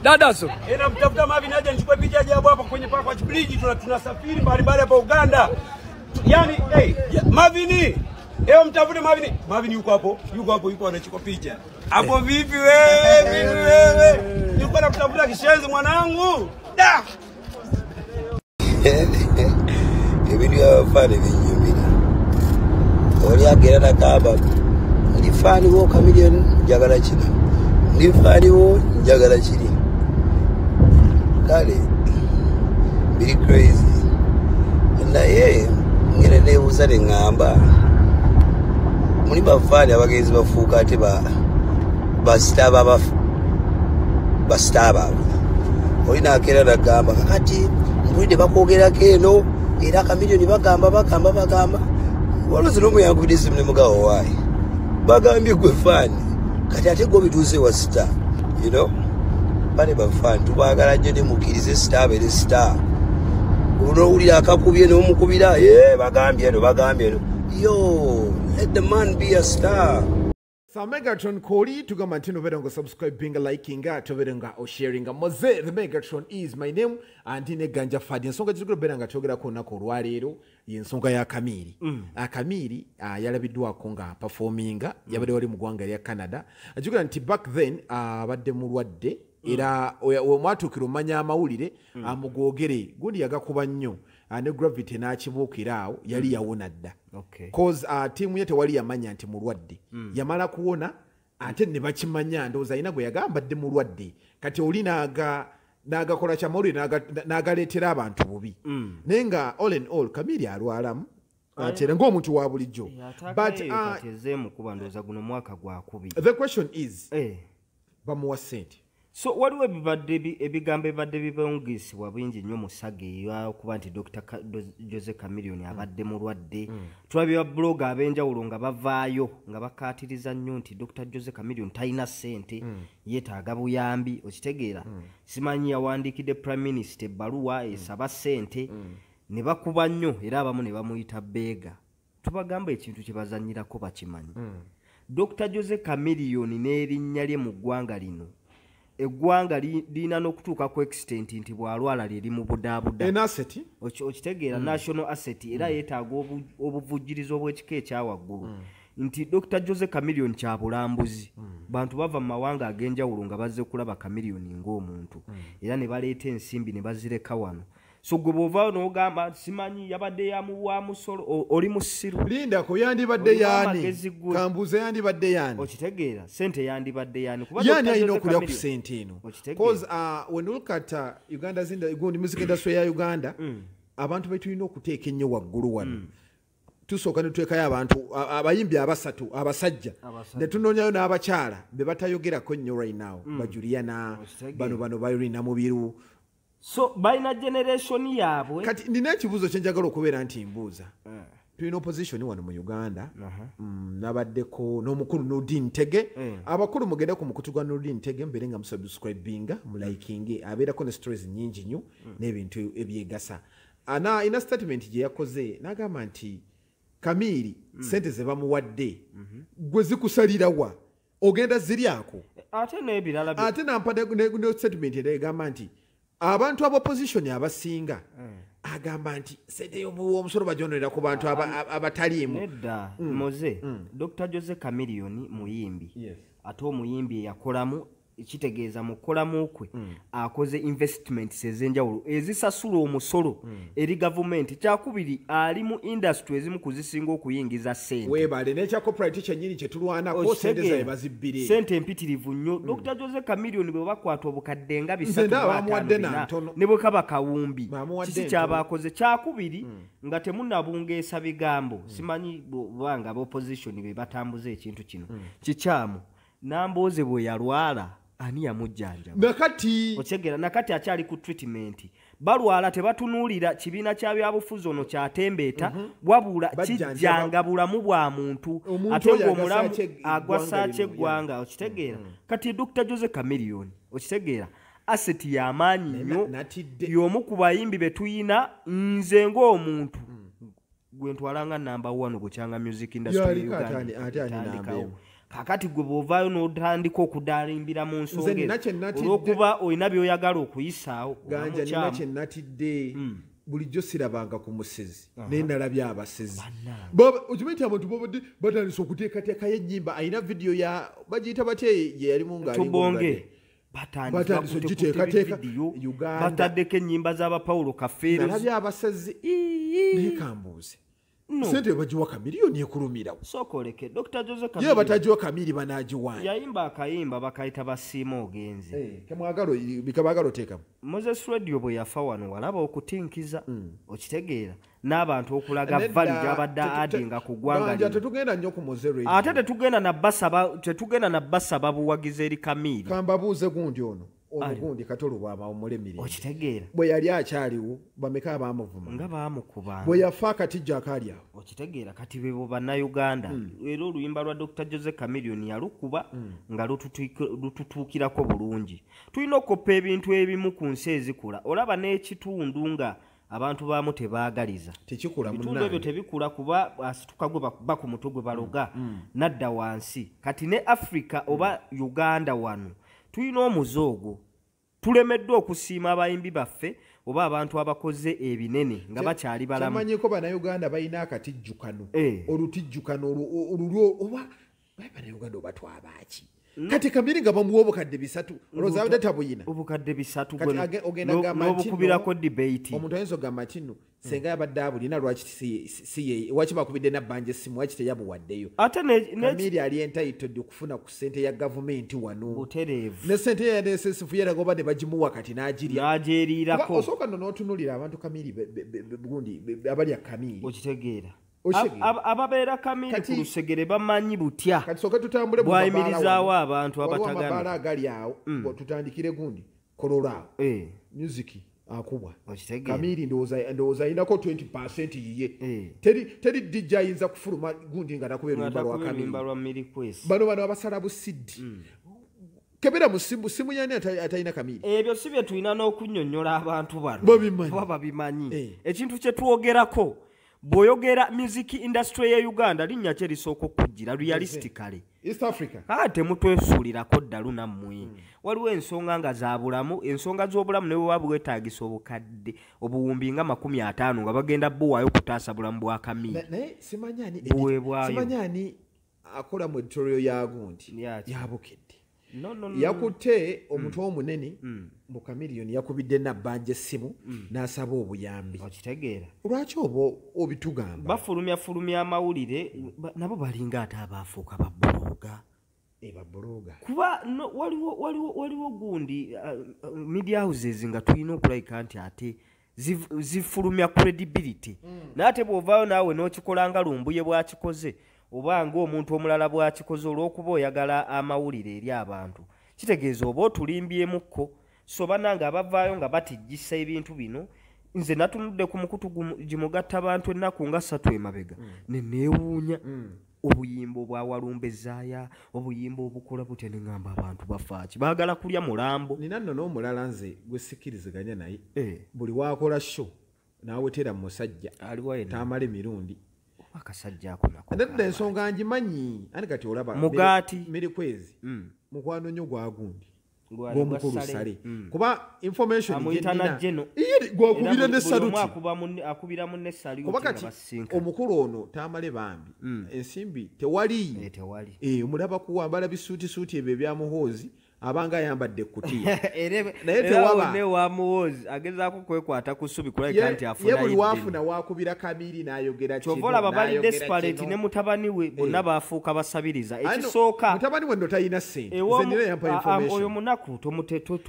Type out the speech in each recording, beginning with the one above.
Dadaso. Mtafuta Marvin aje nichukue picha ajabu hapa kwenye paka wa bridge tunasafiri mbalimbali hapa Uganda. Yaani Marvin mtafute Marvin. Marvin yuko hapo anachukua picha. Hapo vipi wewe? Nilikuwa namtafuta kishenzi mwanangu. Da. Video fani vinyumira. Oli agera na kaba. Ndi fani wo Chameleone njagala chini. Ndi fani wo njagala chini. Kale. Biri crazy. Na yeye ngere ne usale ngamba. Muli bafani abagezi bafuka ate bastaba. Oli na akera na gamba kakati mbulide bakogera keno era Chameleone bagamba. Walozi nomu yakudisi mne mugawo wayi. Bagambye gwe fani. Kati ate go bituze wa star. You know? Bale bafani tubagala nyo ne mukirize star bere star. Uno Wulira akakubye no mukubira. Bagambye no. Yo, let the man be a star. Sa Megatron Kori tugamba ntino verenga subscribe binga likinga to verenga o sharinga moze the Megatron is my name and ne ganja fadi nsonga zikuru verenga togera ko nako lwalero yensonga ya Kamiri Kamiri yalabidwa ko nga performinga yabade wali mu gwanga ya Canada ajukira nti back then abadde mulwadde era omwatukiro manya amawulire amugogere gundi yagakuba nnyo ne gravity n'akibuukiraawo yali yawona dda cause team yete wali yamanya nti mulwadde yamala kuwona ate ne bakimanya ndowooza alina gwe yagamba dde mulwadde kati oli n'agakola kyamawulire n'agaleetera abantu bubi naye nga all in all Kamiri alwalamu ate ng'omuntu wa bulijjo but the question is bamuwa ssente. So waliwo ebigambo ebibadde bibongesebwa bingi nnyo mu saga eyo okuba nti Dr. Jose Chameleone abadde mulwadde. Tulabye blogger ab'enjawulo nga bavaayo nga bakaatiriza nnyo nti Dr. Jose Chameleone talina ssente yeetaaga buyambi okitegeera. Simanyi yawandiikidde Prime Minister ebbaluwa esaba ssente ne bakuba nnyo era abamu ne bamuyita beega. Tubagamba ekintu kye bazannyirako bakimanyi. Dr. Jose Chameleone n'erinnya lye mu ggwanga lino eggwanga lina n'okutuuka ku extent nti bwalwala liri mu budaabuda. An asset? Okitegeera national asset era yeetaaga obuvujjirizi obw'ekika ekyawaggulu. Nti Dr. Jose Chameleone kya bulambuzi. Bantu bava mu mawanga ag'enjawulo nga bazze kulaba Chameleone ng'omuntu. Era ne baleeta ensimbi ne bazireka wano. So gwe bw'ovaayo n'ogamba simanyi yabadde yamuwa musolo oli musiru. Linda ko yandibadde yaani kambuze yandibadde yaani. Okitegeera Sente yandibadde yaani. Yaani alina okulya ku ssente eno. Because when you look at Uganda's music industry ya Uganda abantu betulina okuteeka ennyo waggulu wano. Tusooka ne tuteekayo abantu abayimbi abasajja ne tunoonyayo n'abakyala be batayogerako nnyo right now Bajuliana bano Bayirina Mubiru. So baina generation yaabwe kati nina ekibuuzo kye njagala okubeera nti mbuuza tulina opposition wano mu Uganda nabaddeko n'omukulu Nordin Tege abakulu mugende ku mukutu gwa Nordin Tege mbere nga musubscribinga mulikinge abeerako ne stories nnyingi nnyo n'ebintu ebyegasa ina statement gye yakoze n'agamba nti Kamiri sente ze bamuwadde gwe zikusalirawa ogenda ziryako ate n'ebirala ate nampadde ne statement egamba nti abantu opposition abasinga agamba nti sente y'omusolo bajonera ku bantu abataliimu nedda moze Dr. Jose Chameleone muyimbi ate omuyimbi yakolamu ekitegeeza mukolamu kwe akoze investments ez'enjawulo ezisasula omusolo eri government kyakubiri ali mu industry ezimu kuzisinga okuyingiza sente webale n'ekya corporate kyennyini kye tulwanako sente zaye bazibbire sente empitirivu nnyo Dr. Jose Chameleone bwe bakwata obukadde nga 3 ne bwe kaba kawumbi kiki kyabaakoze kyakubiri nga temunabungeesa bigambo simanyi bwanga opposition be batambuza ekintu kino kikyamu Namboze bwe yalwala ani yamujjanjaba nakati okegera nakati akyali ku treatment balwala tebatunuulira kibiina kya byabufuzi ono kyatembeeta wabula kijjanga bulamu bwa muntu ate ng'omulamu agwasaaca eggwanga okitegeera kati Dr. Jose Chameleone okitegeera asset y'amaanyi nnyo y'omu ku bayimbi be tuyina nze ng'omuntu gwe ntwalanga number 1 ku kyanga music industry Uganda kakati gwe bw'ovaayo n'otandika okudalimbira mu nsonga Nze nina kye natidde. olw'okuba olina by'oyagala okuyisaawo Ganja nina kye natidde bulijjo sirabanga ku musezi naye nalabye abasezi okimanyi nti abantu babadde batandise okuteekateekayo ennyimba alina vidiyo ya bagiyita batya ye yalimu tubonge batandise ogiteekateeka Uganda bataddeko ennyimba z'abapawulo kafeero nalabye abasezi naye kambuuze sente bagiwa kamiliyoni ekulumirawo sokoleke Dr. Jose ye Chameleone batagiwa kamiri banagiwanya yayimba akayimba bakayita basiima ogenze kemwagalo bikabagalo teekamu Moses Radio bwe yafa wano walaba okutinkiza okitegeera n'abantu okulaga vali gy'abadde adinga ku ggwanga lino tetugenda nnyo ku Moze Radio ate tetugenda na basaba buwagizi eri Kamiri kambabuuze gundi ono gundi katolo bwama omulemire okitegeera bwe yali akyaliwo bameka abamuvuma nga baamukubanga bwe yafa akatijja akaali awo okitegeera kati bebo bannayuganda era oluyimba lwa Dr. Jose Chameleone yalukuba nga lututuukirako bulungi tulina okukoppa ebintu ebimu ku nsi ezikula olaba n'ekitundu nga abantu baamu tebaagaliza tekikula ebitundu ebyo tebikula kuba asituka gwe bakuba ku mutwe gwe baloga nadda wansi kati ne Africa oba Uganda wano tulina omuzoogo tulemeddwa okusiima abayimbi baffe oba abantu abakoze ebinene nga bakyali balamu kyamanyiko bannayuganda balina akatijjukano olutijjukano olulwo oba bannayuganda oba twabaki kati Kamiri nga bamuwa obukadde 3 olowooza abadde tabuyina obukadde 3 ogenda gamba n'obukubirako debate omuntu ayinza ogamba kino senga yabadde abulina lwaki si waki bakubidde Nabanjja essimu waki teyabuwaddeyo ate Kamiri ali entitled okufuna ku ssente ya gavumenti wano butereevu ne ssente ya NSSF yeraga oba ne bagimuwa kati n'agyeriirako osooka nno n'otunuulira abantu Kamiri gundi abalya Kamiri okitegeera ababeera Kamiri ku lusegere bamanyi butya kati soka tutambule bwayimirizaawo abantu abatagana agali awo tutandikire gundi kololaawo music akubwa Kamiri ndowooza ayinako 20% yiye teri DJ ayinza kufuluma gundi nga nakuba oluyimba lwa Kamiri bano abasala busidi kebera musimu yani atalina Kamiri ebyo si bye tulina n'okunnyonnyola abantu bano babimanyi ekintu kye twogerako bw'oyogera music industry ya Uganda linnya kye lisooka okujjira realistically East Africa temutwesuulirako ddalu nammwe waliwo ensonga nga za bulamu ensonga z'obulamu ne bwe bwetaagisa obukadde obuwumbi nga 50 nga bagenda buwaayo okutaasa bulamu bwa Kamiri naye simanyani akola mu editorial ya gundi yabukedde yakutte omutwe omunene mu Chameleone yakubidde Nabanjja essimu n'asaba obuyambi okitegeera lwaki obo obitugamba bafulumya amawulire nabo balinga ate abaafuuka babbologa kuba waliwo gundi media houses nga tulina okulayika nti ate zifulumya credibility n'ate bw'ovaayo naawe n'okikola nga lumbuye bwakikoze oba ng'omuntu omulala bwakikoze olw'okuba oyagala amawulire eri abantu kitegeeza oba otulimbyemukko so bananga abavaayo nga batijjisa ebintu bino nze natunudde ku mukutu gimugatta abantu ennaku nga 3 emabega neneewuunya obuyimba obwawalumbezzaaya obuyimba obukola butya ne ngamba abantu bafaaki baagala kulya mulambo nina nno n'omulala nze gwe sikkiriziganya naye buli waakola show naawetera mu musajja taamala emirundi akasajja ako nako nedda ensonga ngimanyi ani kati olaba mugaati mirikwezi mukwano nnyo gwagundi gw'omukulu sale kuba information gwakubira ne saluti akubira munne saluti kuba kati omukulu ono taamale bambi ensimbi tewali omulaba kuwambala bisuutisuuti ebyo ebyamuhoozi abanga ayambadde ekkutiya naye tewaba muwozi agezaako kwekwata ku ssubi kulabika nti afuna buli waafuna waakubira Kamiri n'ayogera kyova olaba bali desperate ne mutabani we bonna baafuuka basabiriza ekisooka mutabani we nno talina ssente nze nina yampa information oyo munaku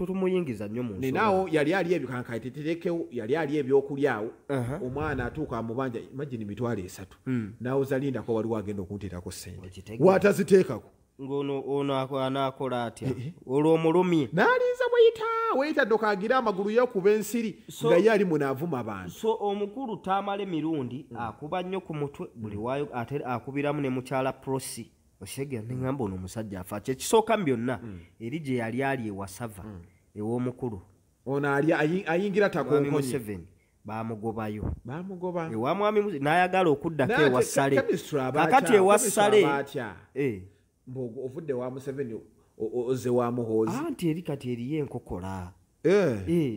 tomuyingiza nnyo mu nsonga ninaawo yali ali ebyo kankaye teterekewo yali ali ebyokulyawo omwana atuuka amubanja imagine 3 nawoza lindako waliwo agenda okunteerako ssente waataziteekako ng'ono anaakola atya olw'omulumye n'alinza bweyita dokagira amagulu y'okuba ensiri nga ye ali munaavuma abantu so omukulu taamala emirundi akuba nnyo ku mutwe buli waayo ate akubiramu ne mukyala prosi oshegera ne ngamba ono omusajja afa kyekisooka byonna eri gye yali ali ewasava ew'omukulu ono ayingira takonkonye bamugobayo ewa mwami n'ayagala okuddako ewassale kakati ewassale mbogo ovudde wa Museveni oze wa Muhoozi anti eri kati eriyo enkokola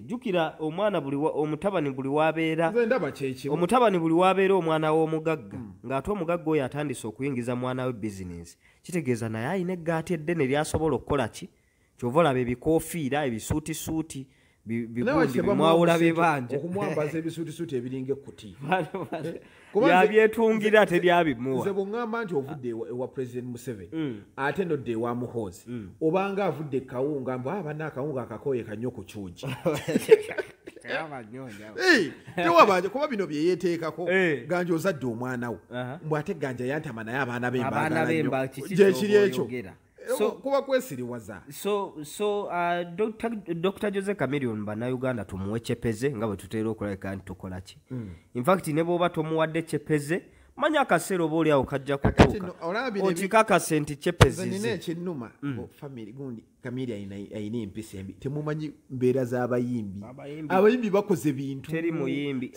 jukira omwana omutabani buli wabeera nze ndaba kyeki omutabani buli wabeera omwana w'omugagga ng'ate omugagga oyo atandise okuyingiza mwana we bizinensi kitegeeza naye ayina eggaati eddene lyasobola okukola ki kyova olaba ebikoofiira ebisuutisuuti bigundi bimwawula bibanja okumwambaza ebisuutisuuti ebiringa ekkuti yabyetungira teryabimuwa nze bw'ŋŋamba nti ovudde ewa President Museveni ate nodde ewa Muhoozi obanga avudde kawunga mbu abanna akawunga akakoye kanyo ku kyugi tewabanje kuba bino bye yeeteekako ganja ozadde omwana wo mbw ate ganja yantama naye abaana bembaagala gyekiri ekyo kuba kwesiriwaza Dr. Jose Chameleone bannayuganda tumuwe cepeze nga bwe tuteera okulabika nti tukola ki infact ne bw'oba tomuwadde cepeze manya akaseera oba oli awo kajja kutuuka okikakase nti cepezi nina ekinnuma family gundi Chameleone ayina empisa embi temumanyi mbeera z'abayimbi abayimbi bakoze bintu teri muyimbi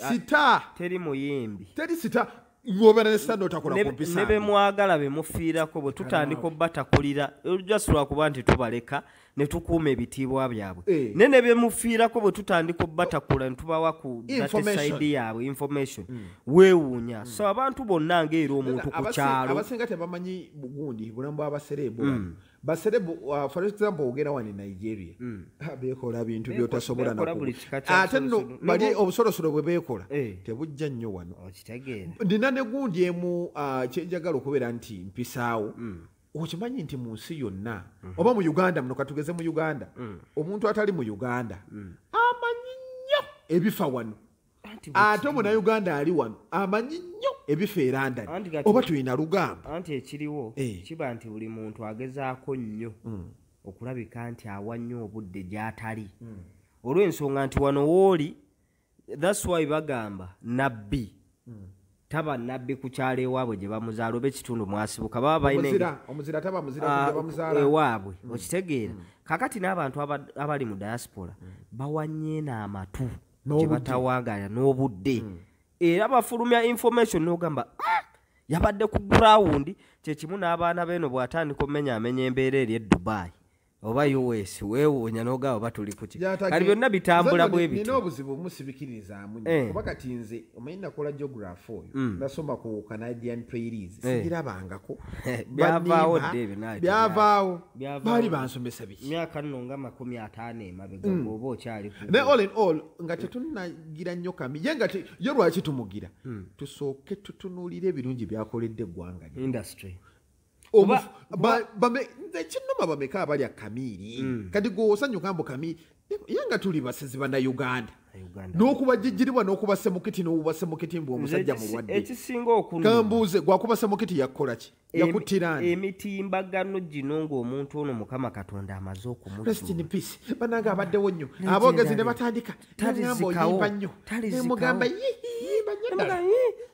teri sita ngobera ne stand otakola kompisa nebe mwagala be mufiirako bwe tutandika obbatakulira ojasula kuba nti tubaleka ne tukuuma ebitiibwa byabwe ne bye mufiirako bwe tutandika obbatakula ne tubawa ku side yaabwe information weewuunya so abantu bonna ng'era omuntu ku kyalo abasinga tebamanyi bugundi bulamu bw'abaserebo baserebo for example ogera wano Nigeria beekola bintu byotasobola ate nno bali obusolosolo bwe beekola tebujja nnyo wano ndina ne gundi emu kyenjagala okubeera nti mpisaawo okimanyi nti mu nsi yonna oba mu Uganda muno katugeze mu Uganda omuntu atali mu Uganda amanyi nnyo ebifa wano ate Omunayuganda ali wano amanyi nnyo ebifa e London oba tulina lugamba anti ekiriwo kiba nti buli muntu agezaako nnyo okulabika nti awa nnyo obudde gy'atali olw'ensonga nti wano wooli that's why bagamba nabbi taba nabbi ku kyalo ewaabwe gye bamuzaala oba ekitundu mwasibuka baba balina omuzira taba muzira gye bamuzaala ewaabwe okitegeera kakati n'abantu abali mu diaspora bawanye n'amatu gye batawaagala n'obudde era bafulumya information n'ogamba yabadde ku ground kyekimu n'abaana beeno bw'atandika omumenyaamenya embeera eri e Dubai oba US weewuunya n'ogaba batuli kuki kali byonna bitambula bwe biti nina obuzibu musibikiririzaamu kuba kati nze omanyi nakola geography oyo nasoma ku Canadian Prairies sigirabangako byavaawo ddeebyo naye byavaawo baali bansomesa biki myaka nno nga 50 emabega bw'oba okyali ne all in all nga tetunagira nnyo ye nga yo lwaki tumugira tusooke tutunuulire ebirungi byakoledde eggwanga industry ekinnuma bameka abalya Chameleone kati gw'osanyuka mbu Chameleone yenga tuli basezi bannayuganda n'okuba jjijjiribwa n'okuba semukiti n'obuba semukiti mbu omusajja mulwadde ekisinga okulu kambuuze gwakuba semukiti yakukola ki yakuttirana emitimbagano gino ng'omuntu ono Mukama Katonda amaze rest in peace bananga abaddewo nnyo aboogezi ne batandika ngamba oyimba nnyo nemugamba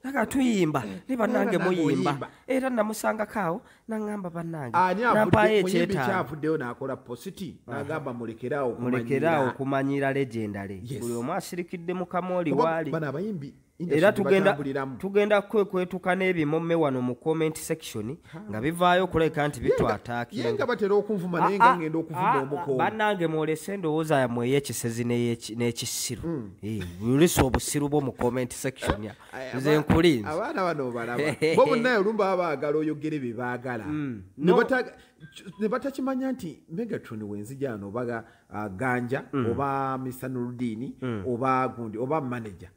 aga tuyimba ne bannange muyimba era namusangakaawo naŋŋamba bannange nampayo ekyetaavu n'akola positi n'agamba mulekeraawo kumanyira legendale buli omu asirikidde mu kamooli waali bano abayimbi era tugenda kwekwetuka n'ebimomme wano mu comment section nga bivaayo okuleka nti bitwataakira yenga batera okunvuma naye nga ngenda okuvuma omukono bannange mwolese endowooza yammwe ey'ekisezi n'ekisiru bulisa obusiru bwo mu comment section nze nkulinze abaana bano balaba bo bonna olumba baba baagala oyogere bye baagala ne batakimanya nti Megatron wenzija ano oba Ganja oba Mr. Nurudini oba gundi oba manager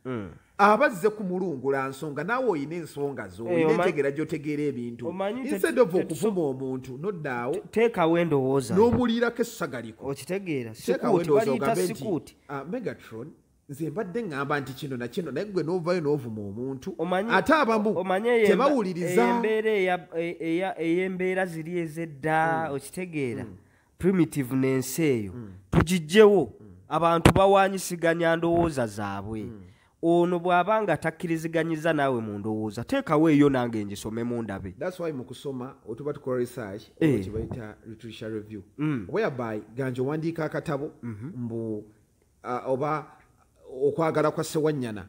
abazze ku mulungula nsonga naawe oyina ensonga zo netegera gyotegeera ebintu instead of okuvuma omuntu noddaawo teekawo endowooza n'omuliirako essagaliko okitegeera sikuuti Megatron nze mbadde ŋŋamba nti kino na kino naye gwe n'ovaayo n'ovuma omuntu ate abamu tebawuliriza ey'embeera ziri ez'edda okitegeera primitive n'ensi eyo tugiggyewo abantu bawanyisiganya ndowooza zaabwe ono bw'abanga takkiriziganyiza naawe mu ndowooza teekawo eyo nange ngisome mu ndabe that's why mu kusoma otuba tukola research kye bayita literature review whereby ganja owandiika akatabo mbu oba okwagala kwa Ssewannyana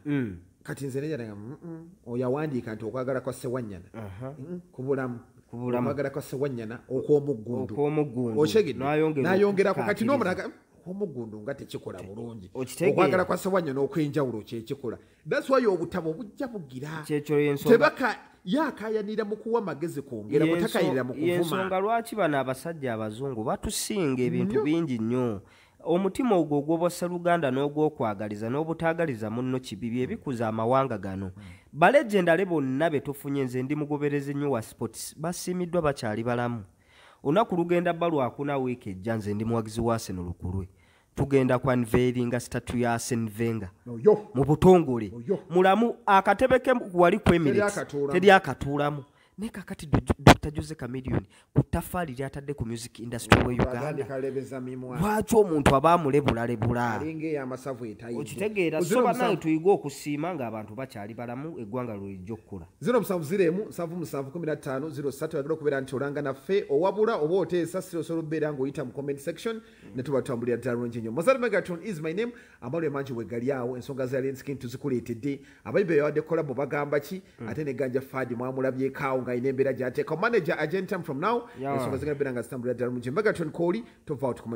kati nze nejjanaga oyo awandiika nti okwagala kwa Ssewannyana kubulamu Magara kwa sewanyana okw'omuggundu. Okw'omuggundu. Oshegedde. Nayongerako kati n'omulaga omuggundu nga tekikola bulungi. Okwagala kwa sewanyana okw'enjawulo kye kikola. That's why obutabo bujja bugira. Kyekyo y'ensonga. Tebaka yakayanira mu kuwa magezi kwongera butakayirira mu kuvuma. Y'ensonga lwaki bano abasajja abazungu batusinga ebintu bingi nnyo. Omutima ogwo ogw'obwasseruganda n'ogw'okwagaliza n'obutaagaliza munno kibibi ebikuza amawanga gano. Balegendale bonna be tufunye nze ndi mugoberezi nnyo wa sports basiimiddwa bakyali balamu. Olunaku lugenda bba lwakuna wiiki ejja nze ndi muwagizi wa Arsenal Lukulwe. Tugenda kwa unveilinga statue ya Arsene Wenger mu butongole mulamu akatebe ke wali kw'Emirates teri akatuulamu ne kakati Dr. Jose Chameleone ku tafali lyatadde ku music industry we Uganda lwaki omuntu abamulebula alinge amasavu etayi okitegeera so banayo tuyiga okusiima ng'abantu bakyali balamu eggwanga lulijja okukula 07071503 yagala okubeera nti olanga naffe owabula oba oteesa sirosolo okubeera ng'oyita mu comment section ne tubatambulira ddala bulungi nnyo. Mozart Megatron is my name. Amalu emangi wegali awo ensonga za Lenskin tuzikuleetedde abayibe yawadde kolabo bagamba ki ate ne Ganja Fadi mwamulabyekaawo nga ine embeera gy'ateeka manager agentam from now ensonga zigenda beera nga zitambulira ddala bulungi. Megatron Koli tova out ku